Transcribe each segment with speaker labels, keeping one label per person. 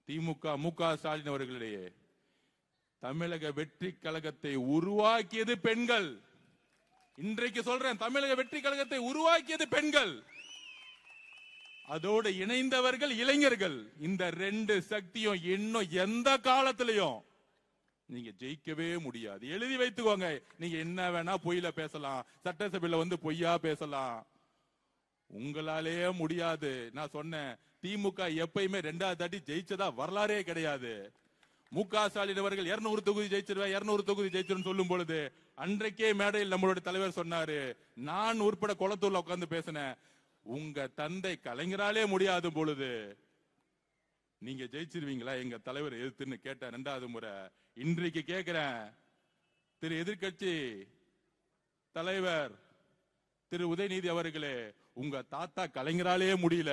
Speaker 1: திமுக மு.க. ஸ்டாலின் அவர்களிடையே தமிழக வெற்றி கழகத்தை உருவாக்கியது பெண்கள். இன்றைக்கு சொல்றேன், தமிழக வெற்றி கழகத்தை உருவாக்கியது பெண்கள், அதோடு இணைந்தவர்கள் இளைஞர்கள். இந்த ரெண்டு சக்தியும் இன்னும் எந்த காலத்திலையும் நீங்க ஜெயிக்கவே முடியாது. எழுதி வைத்துக்கோங்க. நீங்க என்ன வேணா பொய்யில பேசலாம், சட்டசபையில வந்து பொய்யா பேசலாம், உங்களாலேயே முடியாது. நான் சொன்னேன், திமுக எப்பயுமே 2வது தாட்டி ஜெயிச்சதா வரலாறே கிடையாது. மு.க. ஸ்டாலின் அவர்கள் 200 தொகுதி ஜெயிச்சிருவேன், 200 தொகுதி ஜெயிச்சிருன்னு சொல்லும் பொழுது அன்றைக்கே மேடையில் நம்மளுடைய தலைவர் சொன்னாரு, நான் உட்பட குளத்தூர்ல உட்கார்ந்து பேசினேன், உங்க தந்தை கலைஞராலே முடியாத பொழுது நீங்க ஜெயிச்சிருவீங்களா எங்க தலைவர் எதிர்த்துன்னு கேட்ட 2வது முறை. இன்றைக்கு கேட்கிறேன், திரு எதிர்கட்சி தலைவர் திரு உதயநிதி அவர்களே, உங்க தாத்தா கலைஞராலே முடியல,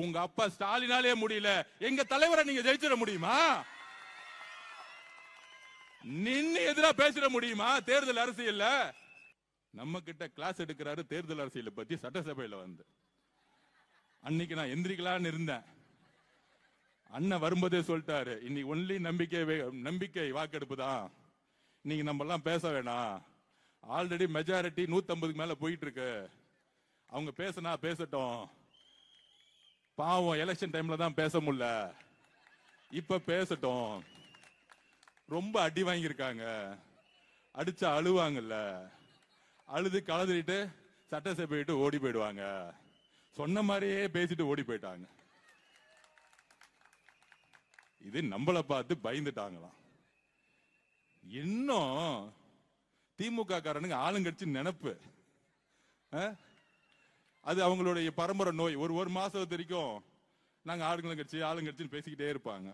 Speaker 1: உங்க அப்பா ஸ்டாலினாலே முடியல, எங்க தலைவரை நீங்க ஜெயிச்சிட முடியுமா? நின்னு எதிரா பேசிட முடியுமா? தேர்தல் அரசியல்ல நம்ம கிட்ட கிளாஸ் எடுக்கிறாரு. தேர்தல் அரசியலை பத்தி சட்டசபையில வந்து அன்னைக்கு நான் எந்திரிக்கலான்னு இருந்தேன். அண்ணன் வரும்போதே சொல்லிட்டாரு, இன்னைக்கு ஒன்லி நம்பிக்கை வாக்கெடுப்பு தான், நீங்க நம்ம எல்லாம் பேச வேணாம், ஆல்ரெடி மெஜாரிட்டி 150 மேல போயிட்டு இருக்கு, அவங்க பேசினா பேசட்டும், பாவம் எலெக்ஷன் டைம்ல தான் பேச முடியல, இப்ப பேசட்டும், ரொம்ப அடி வாங்கியிருக்காங்க, அடிச்சா அழுவாங்கல்ல, அழுது கலந்துட்டு சட்டசபை விட்டு ஓடி போயிடுவாங்க, சொன்ன மாதிரியே பேசிட்டு ஓடி போயிட்டாங்க. இது நம்மளை பார்த்து பயந்துட்டாங்களாம். இன்னும் திமுக காரனுங்க ஆளுங்கட்சி நினைப்பு, அது அவங்களுடைய பரம்பரை நோய். ஒரு மாசம் வரைக்கும் நாங்க ஆளுங்கட்சின்னு பேசிக்கிட்டே இருப்பாங்க.